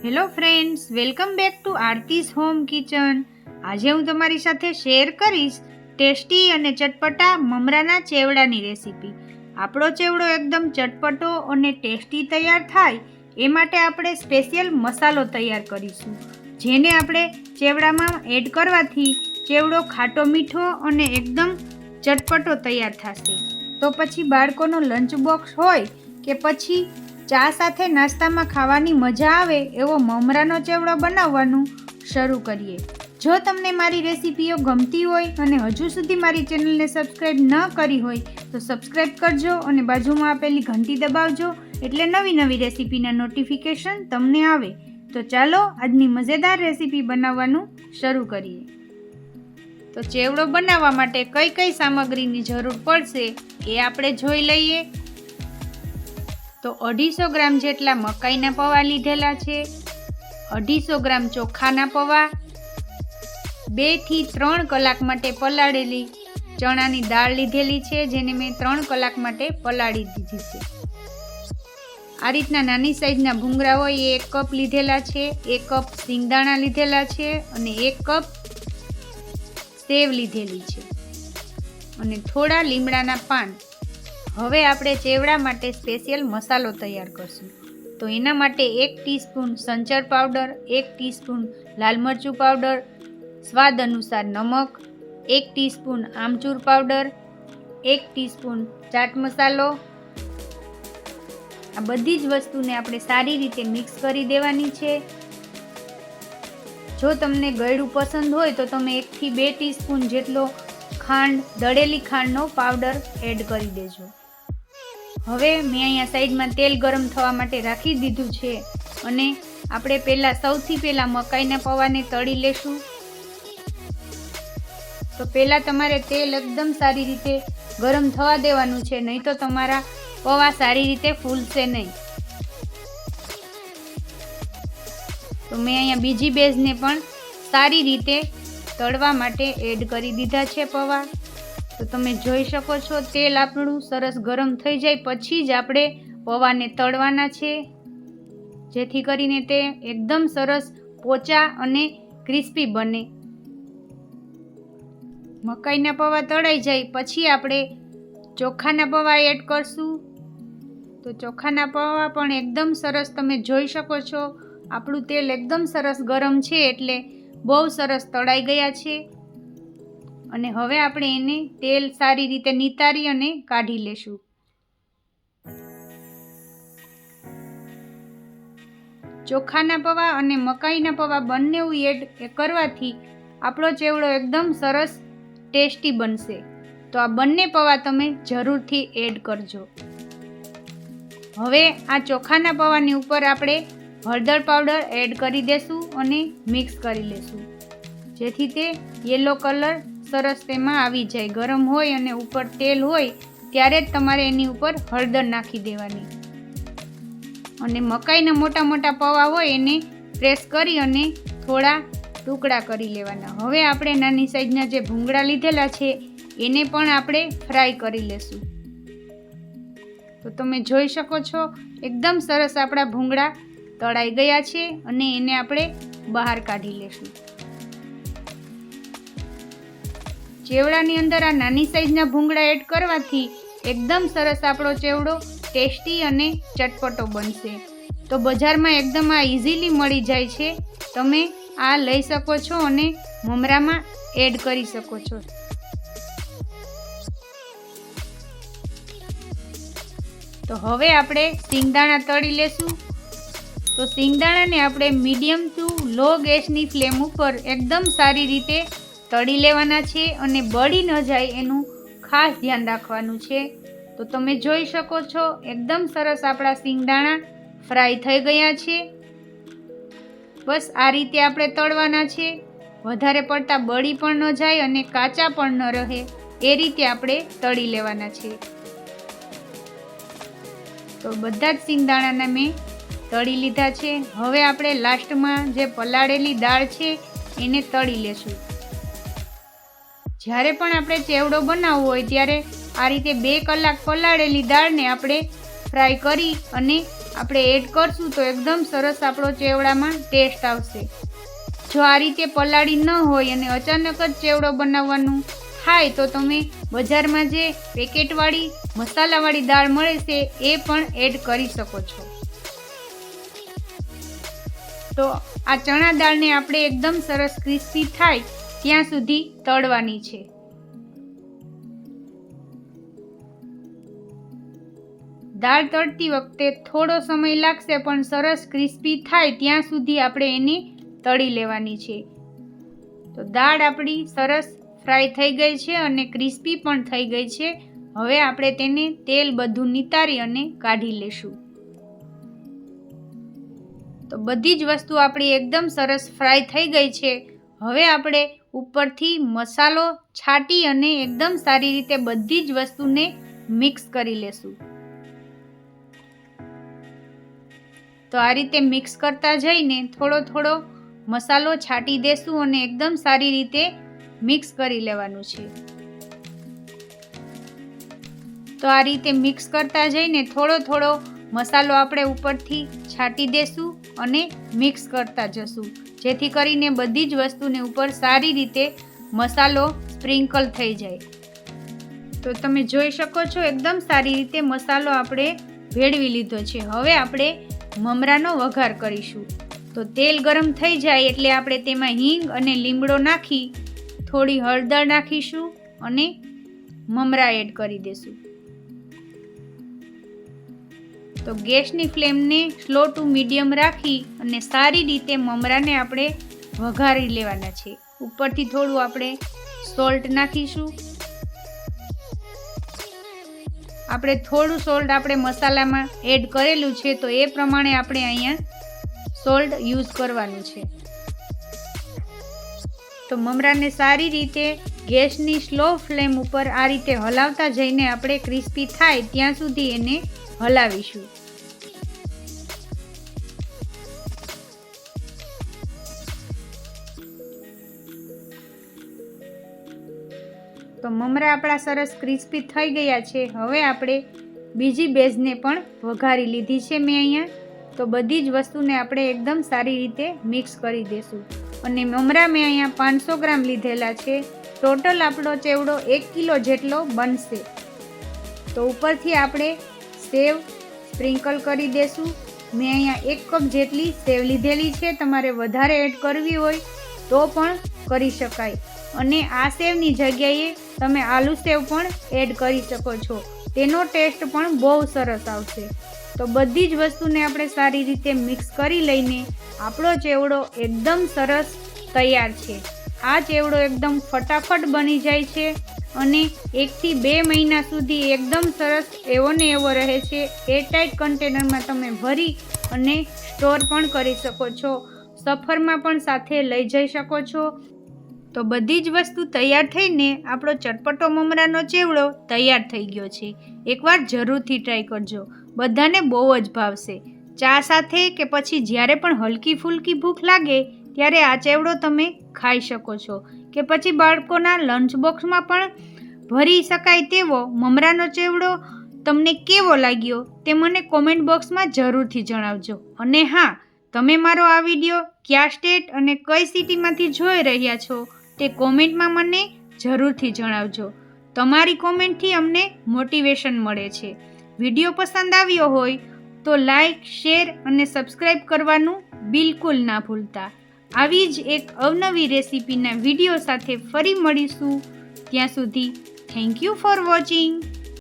Hello friends, welcome back to Aarti's home kitchen. આજે હું તમારી સાથે શેર કરીશ ટેસ્ટી અને ચટપટા મમરાના ચેવડાની રેસીપી। આપણો ચેવડો એકદમ ચટપટો અને ટેસ્ટી તૈયાર થાય એ માટે આપણે સ્પેશિયલ મસાલો તૈયાર કરીશું, જેને આપણે ચેવડામાં એડ કરવાથી ચેવડો ખાટો મીઠો અને એકદમ ચટપટો તૈયાર થશે। તો પછી બાળકોનો લંચ બોક્સ હોય કે પછી ચા સાથે નાસ્તામાં ખાવાની મજા આવે એવો મમરાનો ચેવડો બનાવવાનું શરૂ કરીએ। જો તમને મારી રેસીપીઓ ગમતી હોય અને હજુ સુધી મારી ચેનલને સબસ્ક્રાઈબ ન કરી હોય તો સબસ્ક્રાઈબ કરજો અને બાજુમાં આપેલી ઘંટી દબાવજો, એટલે નવી નવી રેસીપીના નોટિફિકેશન તમને આવે। તો ચાલો આજની મજેદાર રેસીપી બનાવવાનું શરૂ કરીએ। તો ચેવડો બનાવવા માટે કઈ કઈ સામગ્રીની જરૂર પડશે એ આપણે જોઈ લઈએ। તો 250 ગ્રામ જેટલા મકાઈના પૌવા લીધેલા છે, 250 ગ્રામ ચોખાના પૌવા, 2 થી 3 કલાક માટે પલાળેલી ચણાની દાળ લીધેલી છે, જેને મેં 3 કલાક માટે પલાળી દીધી છે। આ રીતના નાની સાઈઝના ભૂંગળા હોય એ 1 કપ લીધેલા છે, 1 કપ સિંગદાણા લીધેલા છે અને 1 કપ સેવ લીધેલી છે અને થોડા લીમડાના પાન। હવે આપણે ચેવડા માટે સ્પેશિયલ મસાલો તૈયાર કરશું। તો એના માટે 1 ટીસ્પૂન સંચર પાવડર, 1 ટીસ્પૂન લાલ મરચું પાવડર, સ્વાદ અનુસાર નમક, 1 ટીસ્પૂન આમચૂર પાવડર, 1 ટીસ્પૂન ચાટ મસાલો। આ બધી જ વસ્તુને આપણે સારી રીતે મિક્સ કરી દેવાની છે। જો તમને ગળ્યું પસંદ હોય તો તમે 1 થી 2 ટીસ્પૂન જેટલો ખાંડ, દળેલી ખાંડનો પાવડર એડ કરી દેજો। હવે મેં અહીંયા સાઈડમાં તેલ ગરમ થવા માટે રાખી દીધું છે અને આપણે સૌથી પહેલાં મકાઈના પૌવાને તળી લેશું। તો પહેલાં તમારે તેલ એકદમ સારી રીતે ગરમ થવા દેવાનું છે, નહીં તો તમારા પૌવા સારી રીતે ફૂલશે નહીં। તો મેં અહીંયા બીજી બેઝને પણ સારી રીતે તળવા માટે એડ કરી દીધા છે પૌવા। તો તમે જોઈ શકો છો તેલ આપણું સરસ ગરમ થઈ જાય પછી જ આપણે પૌવાને તળવાના છે, જેથી કરીને તે એકદમ સરસ પોચા અને ક્રિસ્પી બને। મકાઈના પૌવા તળાઈ જાય પછી આપણે ચોખાના પૌવા એડ કરશું। તો ચોખાના પૌવા પણ એકદમ સરસ, તમે જોઈ શકો છો આપણું તેલ એકદમ સરસ ગરમ છે એટલે બહુ સરસ તળાઈ ગયા છે અને હવે આપણે એને તેલ સારી રીતે નિતારી અને કાઢી લેશું। ચોખાના પૌવા અને મકાઈના પૌવા બંને એડ કરવાથી આપણો ચેવડો એકદમ સરસ ટેસ્ટી બનશે। તો આ બંને પૌવા તમે જરૂરથી એડ કરજો। હવે આ ચોખાના પૌવાની ઉપર આપણે હળદર પાવડર એડ કરી દેશું અને મિક્સ કરી લેશું, જેથી તે યલો કલર સરસ તેમાં આવી જાય। ગરમ હોય અને ઉપર તેલ હોય ત્યારે જ તમારે એની ઉપર હળદર નાખી દેવાની અને મકાઈના મોટા મોટા પૌવા હોય એને પ્રેસ કરી અને થોડા ટુકડા કરી લેવાના। હવે આપણે નાની સાઈઝના જે ભૂંગળા લીધેલા છે એને પણ આપણે ફ્રાય કરી લેશું। તો તમે જોઈ શકો છો એકદમ સરસ આપણા ભૂંગળા તળાઈ ગયા છે અને એને આપણે બહાર કાઢી લેશું। ચેવડાની અંદર આ નાની સાઈઝના ભૂંગળા એડ કરવાથી એકદમ સરસ આપણો ચેવડો ટેસ્ટી અને ચટપટો બનશે। તો બજારમાં એકદમ આ ઇઝીલી મળી જાય છે, તમે આ લઈ શકો છો અને મમરામાં એડ કરી શકો છો। તો હવે આપણે સિંગદાણા તળી લેશું। તો સિંગદાણાને આપણે મીડિયમ ટુ લો ગેસની ફ્લેમ ઉપર એકદમ સારી રીતે તળી લેવાના છે અને બળી ન જાય એનું ખાસ ધ્યાન રાખવાનું છે। તો તમે જોઈ શકો છો એકદમ સરસ આપણા સિંગદાણા ફ્રાય થઈ ગયા છે। બસ આ રીતે આપણે તળવાના છે, વધારે પડતા બળી પણ ન જાય અને કાચા પણ ન રહે એ રીતે આપણે તળી લેવાના છે। તો બધા જ સિંગદાણાને મેં તળી લીધા છે। હવે આપણે લાસ્ટમાં જે પલાળેલી દાળ છે એને તળી લેશું। જ્યારે પણ આપણે ચેવડો બનાવવો હોય ત્યારે આ રીતે 2 કલાક પલાળેલી દાળને આપણે ફ્રાય કરી અને આપણે એડ કરશું તો એકદમ સરસ આપણો ચેવડામાં ટેસ્ટ આવશે. જો આ રીતે પલાળી ન હોય અને અચાનક જ ચેવડો બનાવવાનું થાય તો તમે બજારમાં જે પેકેટવાળી મસાલાવાળી દાળ મળે છે એ પણ એડ કરી શકો છો. તો આ ચણા દાળને આપણે એકદમ સરસ ક્રિસ્પી થાય ત્યાં સુધી તળવાની છે. દાળ તળતી વખતે થોડો સમય લાગશે પણ સરસ ક્રિસ્પી થાય ત્યાં સુધી આપણે એને તળી લેવાની છે. તો દાળ આપણી સરસ ફ્રાય થઈ ગઈ છે અને ક્રિસ્પી પણ થઈ ગઈ છે. હવે આપણે તેને તેલ બધું નિતારી અને કાઢી લેશું. તો બધી જ વસ્તુ આપણી એકદમ સરસ ફ્રાય થઈ ગઈ છે. હવે આપણે ઉપરથી મસાલો છાંટી અને એકદમ સારી રીતે બધી જ વસ્તુને મિક્સ કરી લેશું. તો આ રીતે મિક્સ કરતા જઈને થોડો થોડો મસાલો છાંટી દેશું અને એકદમ સારી રીતે મિક્સ કરી લેવાનું છે. તો આ રીતે મિક્સ કરતા જઈને થોડો થોડો મસાલો આપણે ઉપરથી છાંટી દેશું અને મિક્સ કરતા જશું, જેથી કરીને બધી જ વસ્તુને ઉપર સારી રીતે મસાલો સ્પ્રિંકલ થઈ જાય. તો તમે જોઈ શકો છો એકદમ સારી રીતે મસાલો આપણે ભેળવી લીધો છે. હવે આપણે મમરાનો વઘાર કરીશું. તો તેલ ગરમ થઈ જાય એટલે આપણે તેમાં હિંગ અને લીમડો નાખી થોડી હળદર નાખીશું અને મમરા એડ કરી દેશું. તો ગેસની ફ્લેમને સ્લો ટુ મીડિયમ રાખી અને સારી રીતે મમરાને આપણે વઘારી લેવાના છે. ઉપરથી થોડું આપણે સોલ્ટ નાખીશું. આપણે થોડું સોલ્ટ આપણે મસાલામાં એડ કરેલું છે તો એ પ્રમાણે આપણે અહીંયા સોલ્ટ યુઝ કરવાનું છે. તો મમરાને સારી રીતે ગેસની સ્લો ફ્લેમ ઉપર આ રીતે હલાવતા જઈને આપણે ક્રિસ્પી થાય ત્યાં સુધી એને હલાવીશું. તો મમરા આપણા સરસ ક્રિસ્પી થઈ ગયા છે. હવે આપણે બીજી બેઝને પણ વઘારી લીધી છે મેં અહીંયા. તો બધી જ વસ્તુને આપણે એકદમ સારી રીતે મિક્સ કરી દઈશું. અને મમરા મેં અહીંયા 500 ગ્રામ લીધેલા છે. ટોટલ આપણો ચેવડો 1 કિલો જેટલો બનશે. તો ઉપરથી આપણે સેવ સ્પ્રિંકલ કરી દેશું. મેં અહીંયા 1 કપ જેટલી સેવ લીધેલી છે. તમારે વધારે એડ કરવી હોય તો પણ કરી શકાય. અને આ સેવની જગ્યાએ તમે આલુ સેવ પણ એડ કરી શકો છો. તેનો ટેસ્ટ પણ બહુ સરસ આવશે. તો બધી જ વસ્તુને આપણે સારી રીતે મિક્સ કરી લઈને આપણો ચેવડો એકદમ સરસ તૈયાર છે. આ ચેવડો એકદમ ફટાફટ બની જાય છે અને 1 થી 2 મહિના સુધી એકદમ સરસ એવો ને એવો રહે છે. એરટાઇટ કન્ટેનરમાં તમે ભરી અને સ્ટોર પણ કરી શકો છો. સફરમાં પણ સાથે લઈ જઈ શકો છો. તો બધી જ વસ્તુ તૈયાર થઈને આપણો ચટપટો મમરાનો ચેવડો તૈયાર થઈ ગયો છે. એકવાર જરૂરથી ટ્રાય કરજો, બધાને બહુ જ ભાવશે. ચા સાથે કે પછી જ્યારે પણ હલકી ફૂલકી ભૂખ લાગે ત્યારે આ ચેવડો તમે ખાઈ શકો છો. કે પછી બાળકોના લંચ બોક્સમાં પણ ભરી શકાય તેવો મમરાનો ચેવડો તમને કેવો લાગ્યો તે મને કોમેન્ટ બોક્સમાં જરૂરથી જણાવજો. અને હા, તમે મારો આ વિડીયો કયા સ્ટેટ અને કઈ સિટીમાંથી જોઈ રહ્યા છો તે કોમેન્ટમાં મને જરૂરથી જણાવજો. તમારી કોમેન્ટથી અમને મોટિવેશન મળે છે. વિડીયો પસંદ આવ્યો હોય તો લાઈક, શેર અને સબસ્ક્રાઈબ કરવાનું બિલકુલ ના ભૂલતા. આવી જ એક અવનવી રેસીપીના વિડીયો સાથે ફરી મળીશું. ત્યાં સુધી થેન્ક યુ ફોર વોચિંગ.